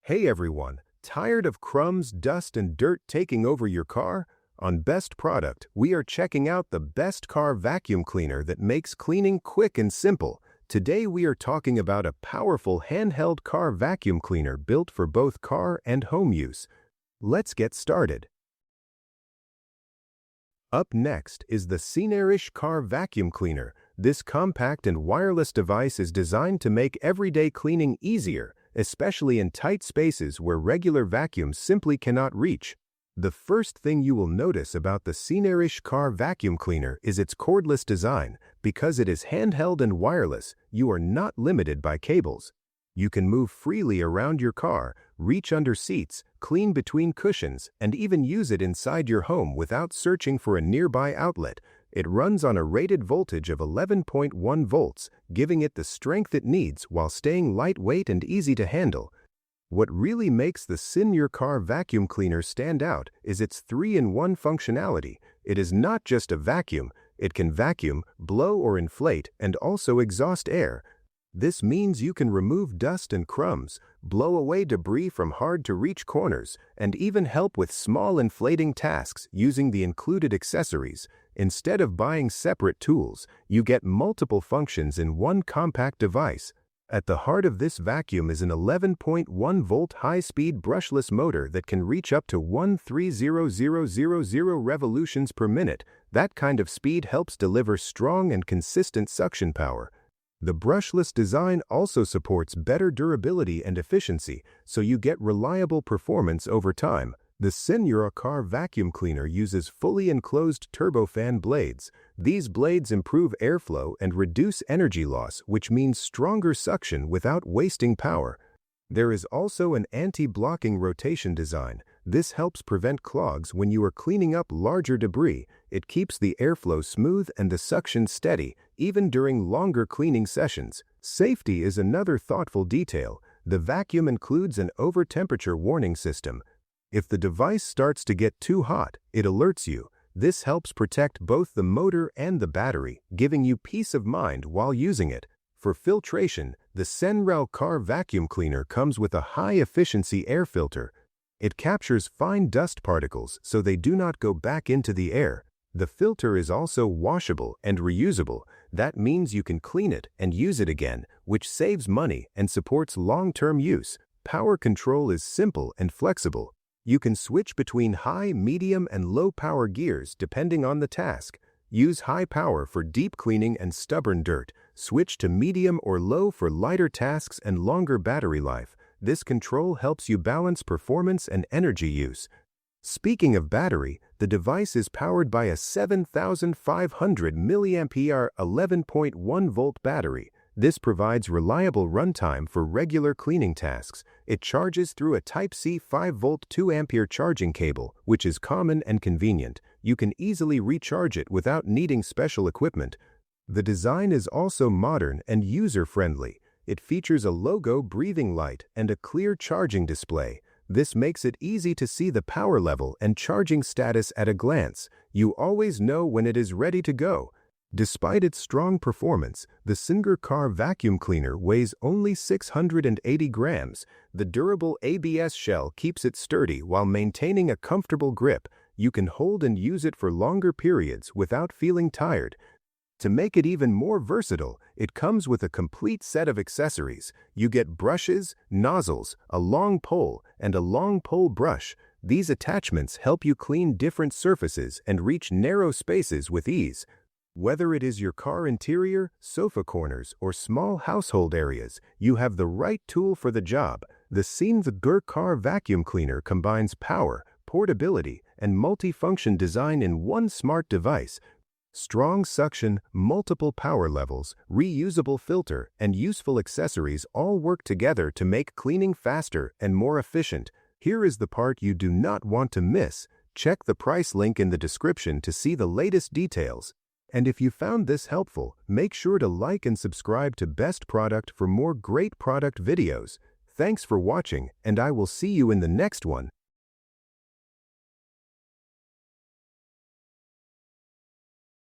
Hey everyone, tired of crumbs, dust, and dirt taking over your car? On Best Product, we are checking out the best car vacuum cleaner that makes cleaning quick and simple. Today we are talking about a powerful handheld car vacuum cleaner built for both car and home use. Let's get started. Up next is the Cnearish Car Vacuum Cleaner. This compact and wireless device is designed to make everyday cleaning easier, especially in tight spaces where regular vacuums simply cannot reach. The first thing you will notice about the Cnearish Car Vacuum Cleaner is its cordless design. Because it is handheld and wireless, you are not limited by cables. You can move freely around your car, reach under seats, clean between cushions, and even use it inside your home without searching for a nearby outlet. It runs on a rated voltage of 11.1 volts, giving it the strength it needs while staying lightweight and easy to handle. What really makes the Cnearish Car Vacuum Cleaner stand out is its 3-in-1 functionality. It is not just a vacuum. It can vacuum, blow or inflate, and also exhaust air. This means you can remove dust and crumbs, blow away debris from hard-to-reach corners, and even help with small inflating tasks using the included accessories. Instead of buying separate tools, you get multiple functions in one compact device. At the heart of this vacuum is an 11.1-volt high-speed brushless motor that can reach up to 130,000 revolutions per minute. That kind of speed helps deliver strong and consistent suction power. The brushless design also supports better durability and efficiency, so you get reliable performance over time. The Cnearish Car Vacuum Cleaner uses fully enclosed turbofan blades. These blades improve airflow and reduce energy loss, which means stronger suction without wasting power. There is also an anti-blocking rotation design. This helps prevent clogs when you are cleaning up larger debris. It keeps the airflow smooth and the suction steady, even during longer cleaning sessions. Safety is another thoughtful detail. The vacuum includes an over-temperature warning system. If the device starts to get too hot, it alerts you. This helps protect both the motor and the battery, giving you peace of mind while using it. For filtration, the Cnearish Car Vacuum Cleaner comes with a high-efficiency air filter. It captures fine dust particles so they do not go back into the air. The filter is also washable and reusable. That means you can clean it and use it again, which saves money and supports long-term use. Power control is simple and flexible. You can switch between high, medium, and low-power gears depending on the task. Use high power for deep cleaning and stubborn dirt. Switch to medium or low for lighter tasks and longer battery life. This control helps you balance performance and energy use. Speaking of battery, the device is powered by a 7,500 mAh 11.1-volt battery. This provides reliable runtime for regular cleaning tasks. It charges through a Type-C 5-volt 2-ampere charging cable, which is common and convenient. You can easily recharge it without needing special equipment. The design is also modern and user-friendly. It features a logo breathing light and a clear charging display. This makes it easy to see the power level and charging status at a glance. You always know when it is ready to go. Despite its strong performance, the Cnearish Car Vacuum Cleaner weighs only 680 grams. The durable ABS shell keeps it sturdy while maintaining a comfortable grip. You can hold and use it for longer periods without feeling tired. To make it even more versatile, it comes with a complete set of accessories. You get brushes, nozzles, a long pole, and a long pole brush. These attachments help you clean different surfaces and reach narrow spaces with ease. Whether it is your car interior, sofa corners, or small household areas, you have the right tool for the job. The Cnearish Car Vacuum Cleaner combines power, portability, and multifunction design in one smart device. Strong suction, multiple power levels, reusable filter, and useful accessories all work together to make cleaning faster and more efficient. Here is the part you do not want to miss. Check the price link in the description to see the latest details. And if you found this helpful, make sure to like and subscribe to Best Product for more great product videos. Thanks for watching, and I will see you in the next one.